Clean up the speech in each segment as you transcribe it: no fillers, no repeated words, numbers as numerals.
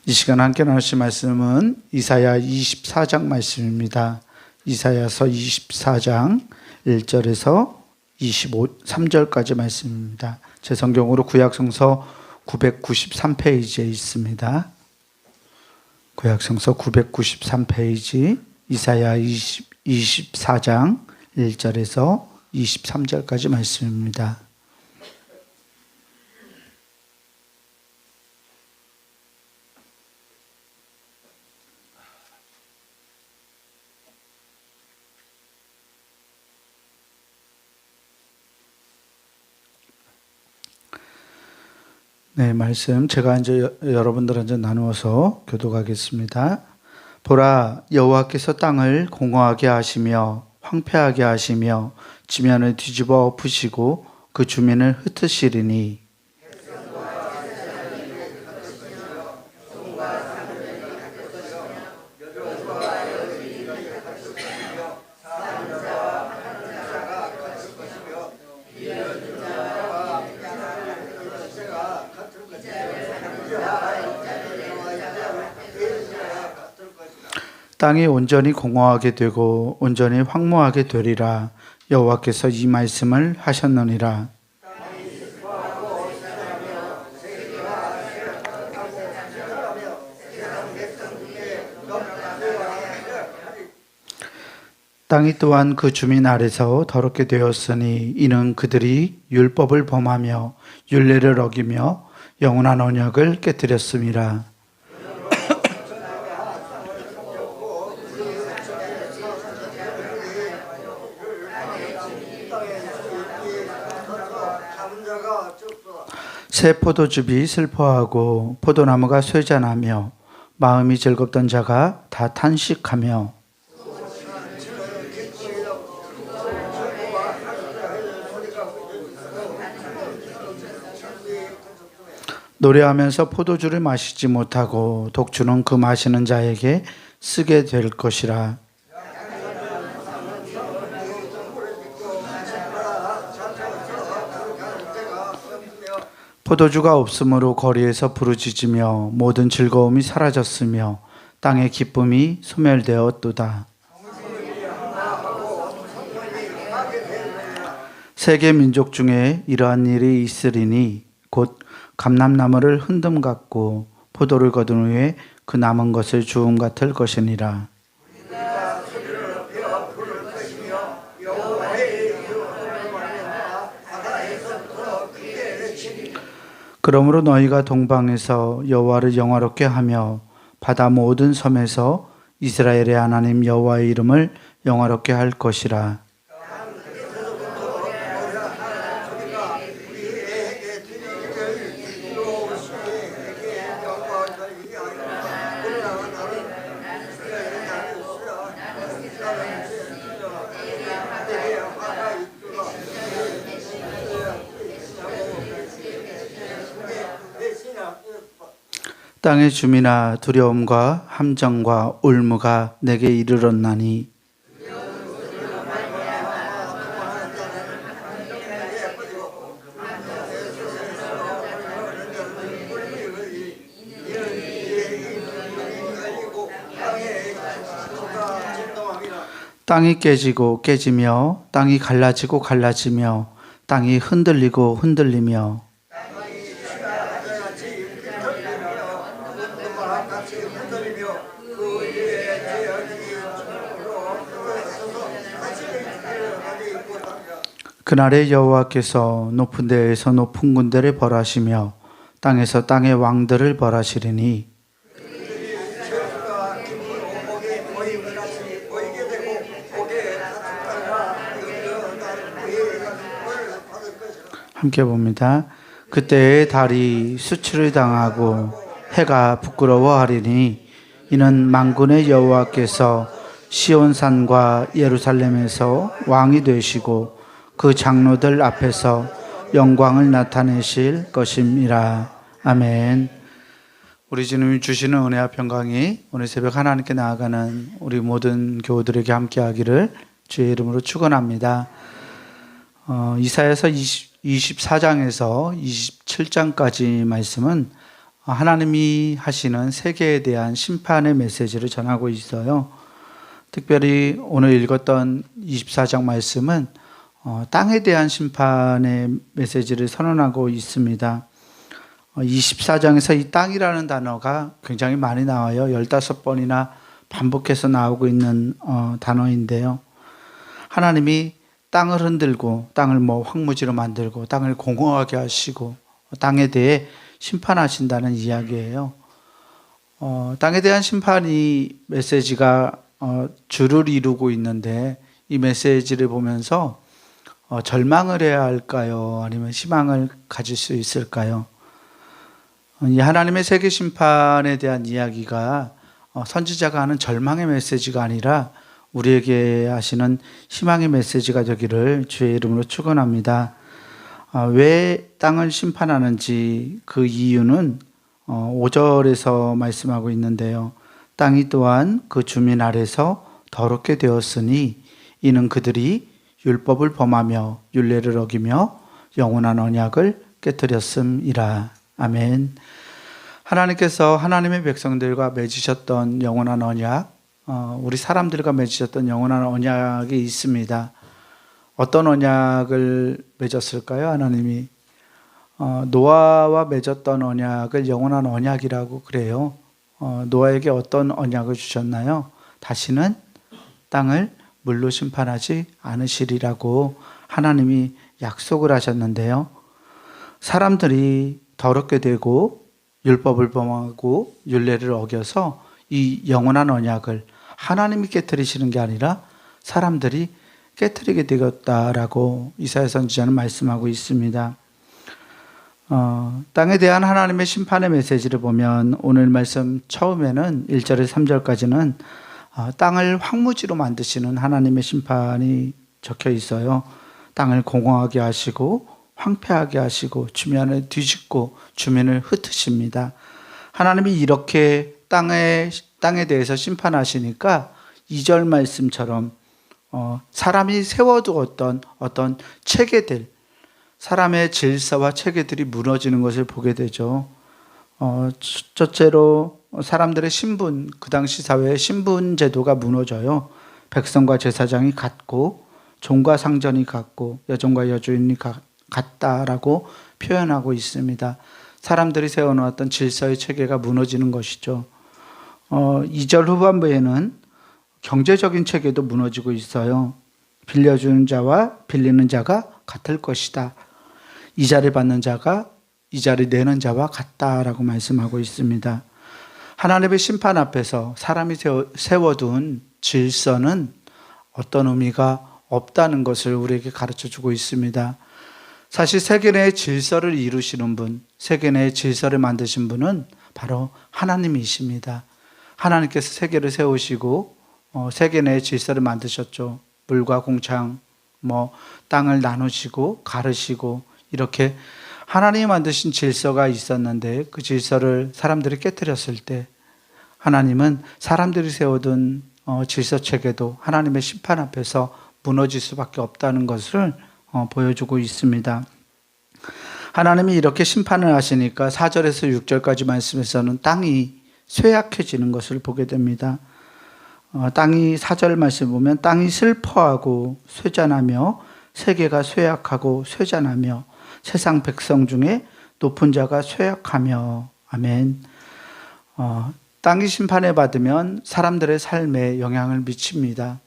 이 시간 함께 나누실 말씀은 이사야 24장 말씀입니다. 이사야서 24장 1절에서 3절까지 말씀입니다. 제 성경으로 구약성서 993페이지에 있습니다. 구약성서 993페이지 이사야 24장 1절에서 23절까지 말씀입니다. 네, 말씀 제가 이제 여러분들한테 나누어서 교독하겠습니다. 보라, 여호와께서 땅을 공허하게 하시며 황폐하게 하시며 지면을 뒤집어 엎으시고 그 주민을 흩으시리니 땅이 온전히 공허하게 되고 온전히 황무하게 되리라. 여호와께서 이 말씀을 하셨느니라. 땅이 또한 그 주민 아래서 더럽게 되었으니 이는 그들이 율법을 범하며 율례를 어기며 영원한 언약을 깨뜨렸음이라. 새 포도즙이 슬퍼하고 포도나무가 쇠잔하며 마음이 즐겁던 자가 다 탄식하며 노래하면서 포도주를 마시지 못하고 독주는 그 마시는 자에게 쓰게 될 것이라. 포도주가 없으므로 거리에서 부르짖으며 모든 즐거움이 사라졌으며 땅의 기쁨이 소멸되었도다. 세계 민족 중에 이러한 일이 있으리니 곧 감람나무를 흔듦 같고 포도를 거둔 후에 그 남은 것을 주움 같을 것이니라. 그러므로 너희가 동방에서 여호와를 영화롭게 하며 바다 모든 섬에서 이스라엘의 하나님 여호와의 이름을 영화롭게 할 것이라. 땅의 주민아, 두려움과 함정과 올무가 내게 이르렀나니 땅이 깨지고 깨지며 땅이 갈라지고 갈라지며 땅이 흔들리고 흔들리며 그날에 여호와께서 높은 데에서 높은 군대를 벌하시며 땅에서 땅의 왕들을 벌하시리니 함께 봅니다. 그때의 달이 수치를 당하고 해가 부끄러워하리니 이는 만군의 여호와께서 시온산과 예루살렘에서 왕이 되시고 그 장로들 앞에서 영광을 나타내실 것임이라. 아멘. 우리 주님이 주시는 은혜와 평강이 오늘 새벽 하나님께 나아가는 우리 모든 교우들에게 함께하기를 주의 이름으로 축원합니다. 이사야서 24장에서 27장까지 말씀은 하나님이 하시는 세계에 대한 심판의 메시지를 전하고 있어요. 특별히 오늘 읽었던 24장 말씀은 땅에 대한 심판의 메시지를 선언하고 있습니다. 24장에서 이 땅이라는 단어가 굉장히 많이 나와요. 15번이나 반복해서 나오고 있는 단어인데요. 하나님이 땅을 흔들고 땅을 황무지로 만들고 땅을 공허하게 하시고 땅에 대해 심판하신다는 이야기예요. 땅에 대한 심판이 메시지가 줄을 이루고 있는데 이 메시지를 보면서 절망을 해야 할까요? 아니면 희망을 가질 수 있을까요? 이 하나님의 세계 심판에 대한 이야기가 선지자가 하는 절망의 메시지가 아니라 우리에게 하시는 희망의 메시지가 되기를 주의 이름으로 축원합니다. 왜 땅을 심판하는지 그 이유는 5절에서 말씀하고 있는데요. 땅이 또한 그 주민 아래서 더럽게 되었으니 이는 그들이 율법을 범하며 율례를 어기며 영원한 언약을 깨뜨렸음이라. 아멘. 하나님께서 하나님의 백성들과 맺으셨던 영원한 언약, 우리 사람들과 맺으셨던 영원한 언약이 있습니다. 어떤 언약을 맺었을까요? 하나님이 노아와 맺었던 언약을 영원한 언약이라고 그래요. 노아에게 어떤 언약을 주셨나요? 다시는 땅을 물로 심판하지 않으시리라고 하나님이 약속을 하셨는데요. 사람들이 더럽게 되고 율법을 범하고 율례를 어겨서 이 영원한 언약을 하나님이 깨뜨리시는 게 아니라 사람들이 깨뜨리게 되었다라고 이사야 선지자는 말씀하고 있습니다. 땅에 대한 하나님의 심판의 메시지를 보면 오늘 말씀 처음에는 1절에서 3절까지는 땅을 황무지로 만드시는 하나님의 심판이 적혀 있어요. 땅을 공허하게 하시고 황폐하게 하시고 주변을 뒤집고 주민을 흩으십니다. 하나님이 이렇게 땅에 대해서 심판하시니까 2절 말씀처럼 사람이 세워두었던 어떤 체계들, 사람의 질서와 체계들이 무너지는 것을 보게 되죠. 첫째로 사람들의 신분, 그 당시 사회의 신분 제도가 무너져요. 백성과 제사장이 같고 종과 상전이 같고 여종과 여주인이 같다라고 표현하고 있습니다. 사람들이 세워놓았던 질서의 체계가 무너지는 것이죠. 2절 후반부에는 경제적인 체계도 무너지고 있어요. 빌려주는 자와 빌리는 자가 같을 것이다. 이자를 받는 자가 이자를 내는 자와 같다라고 말씀하고 있습니다. 하나님의 심판 앞에서 사람이 세워둔 질서는 어떤 의미가 없다는 것을 우리에게 가르쳐주고 있습니다. 사실 세계 내의 질서를 이루시는 분, 세계 내의 질서를 만드신 분은 바로 하나님이십니다. 하나님께서 세계를 세우시고 세계 내의 질서를 만드셨죠. 물과 공창, 땅을 나누시고 가르시고 이렇게 하나님이 만드신 질서가 있었는데 그 질서를 사람들이 깨뜨렸을 때 하나님은 사람들이 세워둔 질서 체계도 하나님의 심판 앞에서 무너질 수밖에 없다는 것을 보여주고 있습니다. 하나님이 이렇게 심판을 하시니까 4절에서 6절까지 말씀에서는 땅이 쇠약해지는 것을 보게 됩니다. 땅이 4절 말씀 보면 땅이 슬퍼하고 쇠잔하며 세계가 쇠약하고 쇠잔하며 세상 백성 중에 높은 자가 쇠약하며. 아멘. 땅이 심판을 받으면 사람들의 삶에 영향을 미칩니다.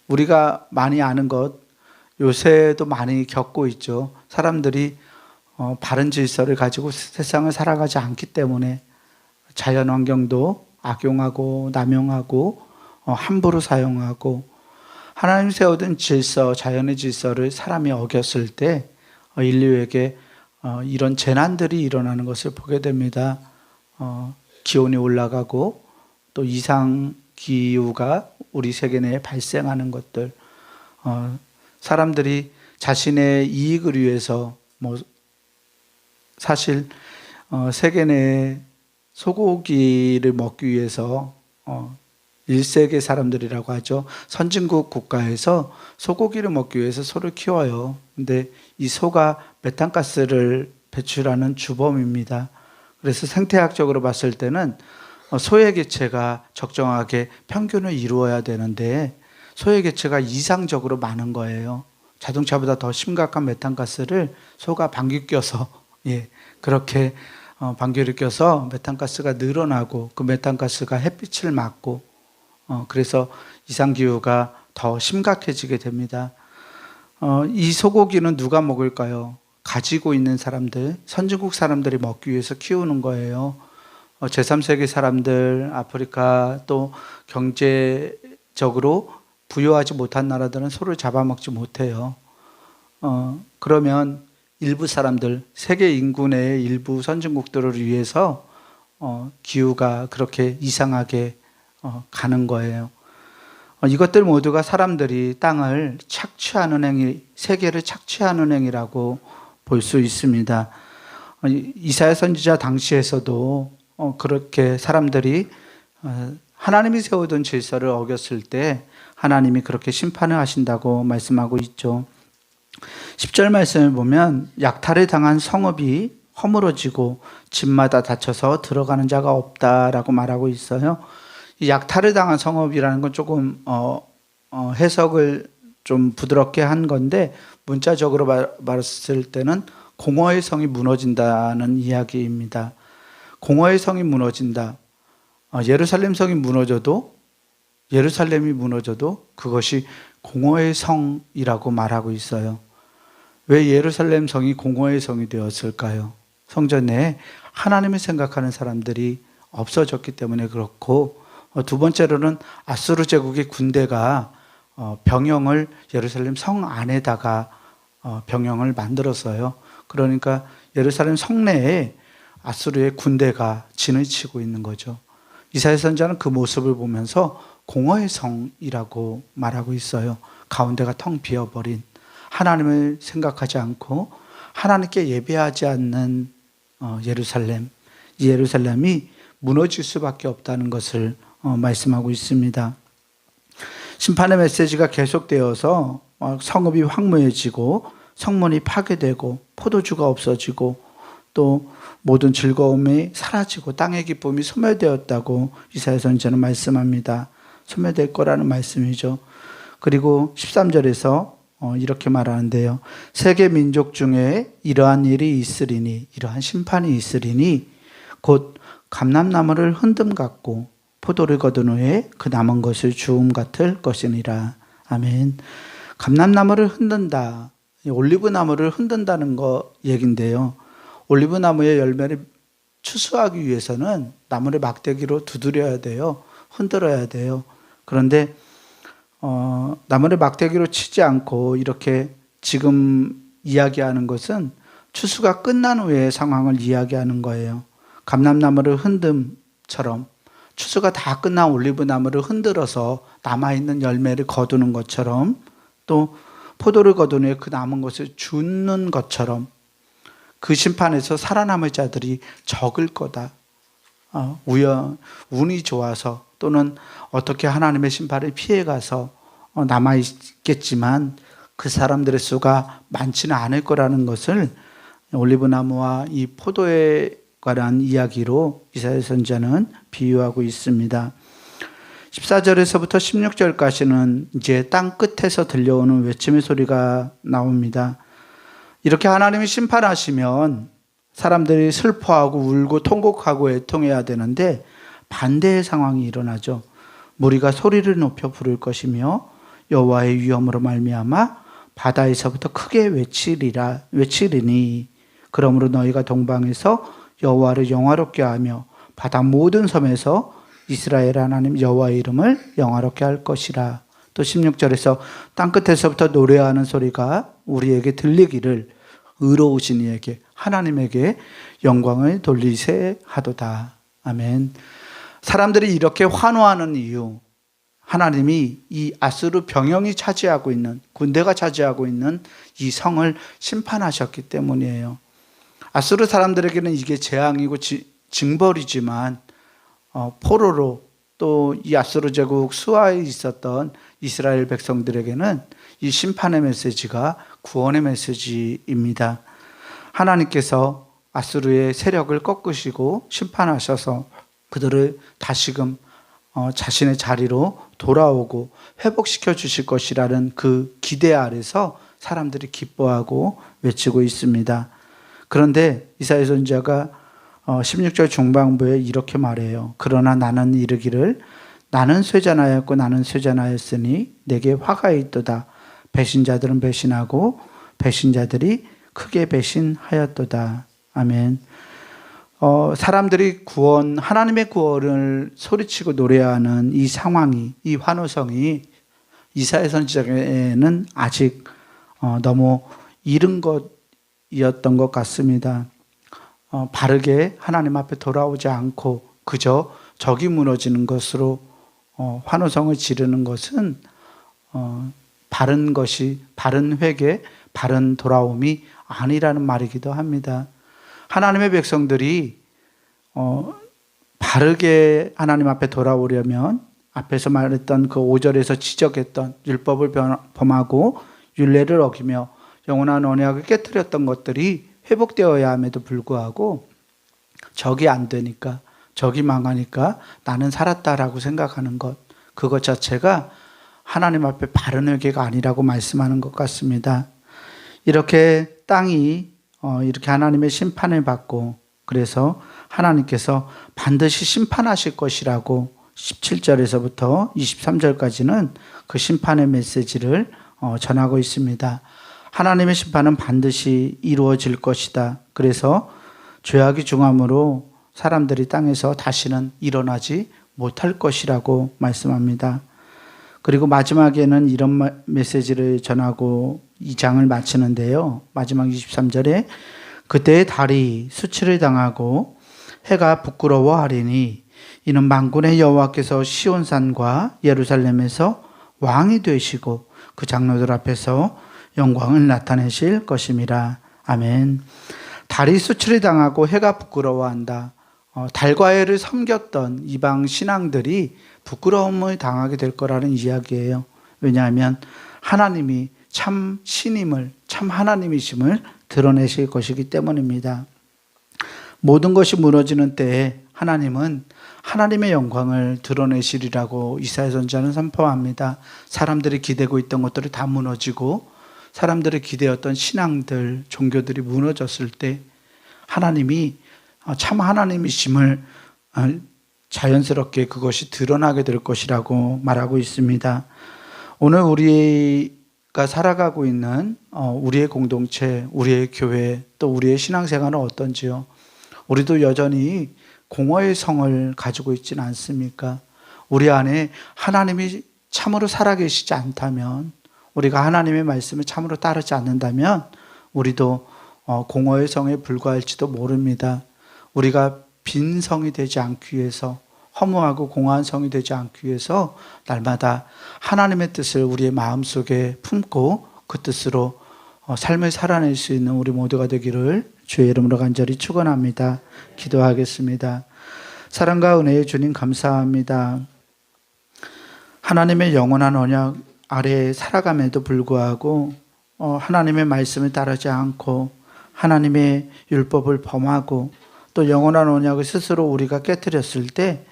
우리가 많이 아는 것 요새도 많이 겪고 있죠. 사람들이 바른 질서를 가지고 세상을 살아가지 않기 때문에 자연환경도 악용하고 남용하고 함부로 사용하고 하나님 세워둔 질서, 자연의 질서를 사람이 어겼을 때 인류에게 이런 재난들이 일어나는 것을 보게 됩니다. 기온이 올라가고 또 이상기후가 우리 세계 내에 발생하는 것들, 사람들이 자신의 이익을 위해서 사실 세계 내에 소고기를 먹기 위해서 1세계 사람들이라고 하죠. 선진국 국가에서 소고기를 먹기 위해서 소를 키워요. 근데 이 소가 메탄가스를 배출하는 주범입니다. 그래서 생태학적으로 봤을 때는 소외 개체가 적정하게 평균을 이루어야 되는데 소외 개체가 이상적으로 많은 거예요. 자동차보다 더 심각한 메탄가스를 소가 방귀 껴서 그렇게 방귀를 껴서 메탄가스가 늘어나고 그 메탄가스가 햇빛을 맞고 그래서 이상기후가 더 심각해지게 됩니다. 이 소고기는 누가 먹을까요? 가지고 있는 사람들, 선진국 사람들이 먹기 위해서 키우는 거예요. 제3세계 사람들, 아프리카 또 경제적으로 부유하지 못한 나라들은 소를 잡아먹지 못해요. 그러면 일부 사람들, 세계 인구 내의 일부 선진국들을 위해서 기후가 그렇게 이상하게 가는 거예요. 이것들 모두가 사람들이 땅을 착취하는 행위, 세계를 착취하는 행위라고 볼 수 있습니다. 이사야 선지자 당시에서도 그렇게 사람들이 하나님이 세우던 질서를 어겼을 때 하나님이 그렇게 심판을 하신다고 말씀하고 있죠. 10절 말씀을 보면 약탈을 당한 성읍이 허물어지고 집마다 닫혀서 들어가는 자가 없다라고 말하고 있어요. 이 약탈을 당한 성읍이라는 건 조금 해석을 좀 부드럽게 한 건데 문자적으로 말했을 때는 공허의 성이 무너진다는 이야기입니다. 공허의 성이 무너진다. 예루살렘 성이 무너져도 예루살렘이 무너져도 그것이 공허의 성이라고 말하고 있어요. 왜 예루살렘 성이 공허의 성이 되었을까요? 성전 내에 하나님을 생각하는 사람들이 없어졌기 때문에 그렇고, 두 번째로는 아수르 제국의 군대가 병영을 예루살렘 성 안에다가 병영을 만들었어요. 그러니까 예루살렘 성내에 아수르의 군대가 진을 치고 있는 거죠. 이사야 선지자는 그 모습을 보면서 공허의 성이라고 말하고 있어요. 가운데가 텅 비어버린, 하나님을 생각하지 않고 하나님께 예배하지 않는 예루살렘, 이 예루살렘이 무너질 수밖에 없다는 것을 말씀하고 있습니다. 심판의 메시지가 계속되어서 성읍이 황무해지고 성문이 파괴되고 포도주가 없어지고 또 모든 즐거움이 사라지고 땅의 기쁨이 소멸되었다고 이사야 선지자는 말씀합니다. 소멸될 거라는 말씀이죠. 그리고 13절에서 이렇게 말하는데요. 세계 민족 중에 이러한 일이 있으리니, 이러한 심판이 있으리니 곧 감람나무를 흔듦 같고 포도를 거둔 후에 그 남은 것을 주움 같을 것이니라. 아멘. 감람나무를 흔든다. 올리브나무를 흔든다는 거 얘긴데요. 올리브나무의 열매를 추수하기 위해서는 나무를 막대기로 두드려야 돼요. 흔들어야 돼요. 그런데 나무를 막대기로 치지 않고 이렇게 지금 이야기하는 것은 추수가 끝난 후의 상황을 이야기하는 거예요. 감람나무를 흔듦처럼 추수가 다 끝난 올리브나무를 흔들어서 남아있는 열매를 거두는 것처럼, 또 포도를 거둔 후에 그 남은 것을 줍는 것처럼 그 심판에서 살아남을 자들이 적을 거다. 운이 좋아서 또는 어떻게 하나님의 심판을 피해가서 남아있겠지만 그 사람들의 수가 많지는 않을 거라는 것을 올리브나무와 이 포도에 관한 이야기로 이사야 선지자는 비유하고 있습니다. 14절에서부터 16절까지는 이제 땅 끝에서 들려오는 외침의 소리가 나옵니다. 이렇게 하나님이 심판하시면 사람들이 슬퍼하고 울고 통곡하고 애통해야 되는데 반대의 상황이 일어나죠. 무리가 소리를 높여 부를 것이며 여호와의 위엄으로 말미암아 바다에서부터 크게 외치리니 그러므로 너희가 동방에서 여호와를 영화롭게 하며 바다 모든 섬에서 이스라엘 하나님 여호와의 이름을 영화롭게 할 것이라. 또 16절에서 땅끝에서부터 노래하는 소리가 우리에게 들리기를 의로우신 이에게 하나님에게 영광을 돌리세 하도다. 아멘. 사람들이 이렇게 환호하는 이유, 하나님이 이 아수르 병영이 차지하고 있는, 군대가 차지하고 있는 이 성을 심판하셨기 때문이에요. 아수르 사람들에게는 이게 재앙이고 징벌이지만 포로로 또 이 아수르 제국 수하에 있었던 이스라엘 백성들에게는 이 심판의 메시지가 구원의 메시지입니다. 하나님께서 아수르의 세력을 꺾으시고 심판하셔서 그들을 다시금 자신의 자리로 돌아오고 회복시켜 주실 것이라는 그 기대 아래서 사람들이 기뻐하고 외치고 있습니다. 그런데 이사야 선지자가 16절 중반부에 이렇게 말해요. 그러나 나는 이르기를 나는 쇠잔하였고 나는 쇠잔하였으니 내게 화가 있도다. 배신자들은 배신하고 배신자들이 크게 배신하였도다. 아멘. 사람들이 하나님의 구원을 소리치고 노래하는 이 상황이, 이 환호성이 이사야 선지자에게는 아직 너무 이른 것이었던 것 같습니다. 바르게 하나님 앞에 돌아오지 않고 그저 적이 무너지는 것으로 환호성을 지르는 것은 바른 것이, 바른 회개, 바른 돌아옴이 아니라는 말이기도 합니다. 하나님의 백성들이 바르게 하나님 앞에 돌아오려면 앞에서 말했던 그 5절에서 지적했던 율법을 범하고 율례를 어기며 영원한 언약을 깨뜨렸던 것들이 회복되어야 함에도 불구하고 적이 안 되니까, 적이 망하니까 나는 살았다라고 생각하는 것, 그것 자체가 하나님 앞에 바른 회개가 아니라고 말씀하는 것 같습니다. 이렇게 땅이 이렇게 하나님의 심판을 받고 그래서 하나님께서 반드시 심판하실 것이라고 17절에서부터 23절까지는 그 심판의 메시지를 전하고 있습니다. 하나님의 심판은 반드시 이루어질 것이다. 그래서 죄악이 중함으로 사람들이 땅에서 다시는 일어나지 못할 것이라고 말씀합니다. 그리고 마지막에는 이런 메시지를 전하고 이 장을 마치는데요. 마지막 23절에 그때의 달이 수치를 당하고 해가 부끄러워하리니 이는 만군의 여호와께서 시온산과 예루살렘에서 왕이 되시고 그 장로들 앞에서 영광을 나타내실 것임이라. 아멘. 달이 수치를 당하고 해가 부끄러워한다. 달과 해를 섬겼던 이방 신앙들이 부끄러움을 당하게 될 거라는 이야기예요. 왜냐하면 하나님이 참 신임을, 참 하나님이심을 드러내실 것이기 때문입니다. 모든 것이 무너지는 때에 하나님은 하나님의 영광을 드러내시리라고 이사야 선지자는 선포합니다. 사람들이 기대고 있던 것들이 다 무너지고 사람들이 기대었던 신앙들, 종교들이 무너졌을 때 하나님이 참 하나님이심을 자연스럽게 그것이 드러나게 될 것이라고 말하고 있습니다. 오늘 우리가 살아가고 있는 우리의 공동체, 우리의 교회, 또 우리의 신앙생활은 어떤지요? 우리도 여전히 공허의 성을 가지고 있지는 않습니까? 우리 안에 하나님이 참으로 살아계시지 않다면, 우리가 하나님의 말씀을 참으로 따르지 않는다면 우리도 공허의 성에 불과할지도 모릅니다. 우리가 빈 성이 되지 않기 위해서, 허무하고 공허한 성이 되지 않기 위해서 날마다 하나님의 뜻을 우리의 마음속에 품고 그 뜻으로 삶을 살아낼 수 있는 우리 모두가 되기를 주의 이름으로 간절히 축원합니다. 기도하겠습니다. 사랑과 은혜의 주님 감사합니다. 하나님의 영원한 언약 아래에 살아감에도 불구하고 하나님의 말씀을 따르지 않고 하나님의 율법을 범하고 또 영원한 언약을 스스로 우리가 깨뜨렸을 때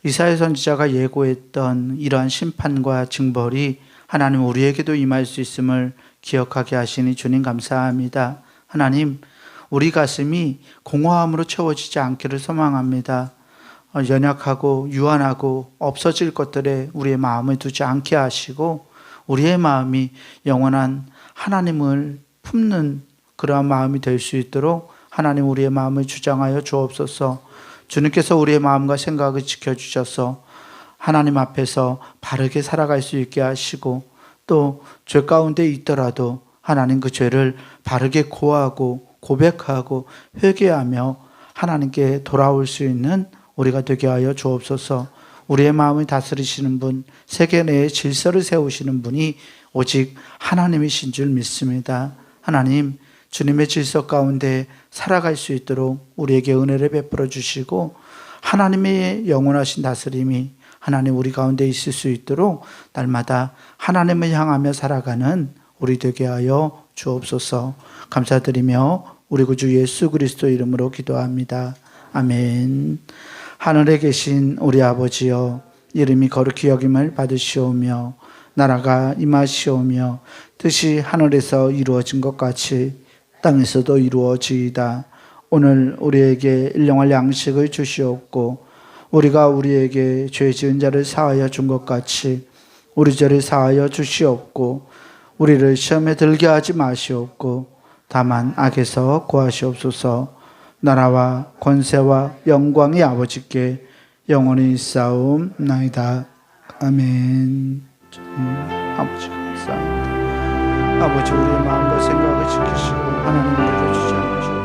이사야 선지자가 예고했던 이러한 심판과 징벌이 하나님 우리에게도 임할 수 있음을 기억하게 하시니 주님 감사합니다. 하나님, 우리 가슴이 공허함으로 채워지지 않기를 소망합니다. 연약하고 유한하고 없어질 것들에 우리의 마음을 두지 않게 하시고 우리의 마음이 영원한 하나님을 품는 그러한 마음이 될 수 있도록 하나님 우리의 마음을 주장하여 주옵소서. 주님께서 우리의 마음과 생각을 지켜주셔서 하나님 앞에서 바르게 살아갈 수 있게 하시고 또 죄 가운데 있더라도 하나님 그 죄를 바르게 고하고 고백하고 회개하며 하나님께 돌아올 수 있는 우리가 되게 하여 주옵소서. 우리의 마음을 다스리시는 분, 세계 내에 질서를 세우시는 분이 오직 하나님이신 줄 믿습니다. 하나님, 주님의 질서 가운데 살아갈 수 있도록 우리에게 은혜를 베풀어 주시고 하나님의 영원하신 다스림이 하나님 우리 가운데 있을 수 있도록 날마다 하나님을 향하며 살아가는 우리 되게 하여 주옵소서. 감사드리며 우리 구주 예수 그리스도 이름으로 기도합니다. 아멘. 하늘에 계신 우리 아버지여, 이름이 거룩히 여김을 받으시오며 나라가 임하시오며 뜻이 하늘에서 이루어진 것 같이 땅에서도 이루어지이다. 오늘 우리에게 일용할 양식을 주시옵고 우리가 우리에게 죄 지은 자를 사하여 준 것 같이 우리 죄를 사하여 주시옵고 우리를 시험에 들게 하지 마시옵고 다만 악에서 구하시옵소서. 나라와 권세와 영광이 아버지께 영원히 있사옵나이다. 아멘. 아버지 감사합니다. 아버지, 우리의 마음과 생각을 지키시고 하나님 우리를 주지 않으시고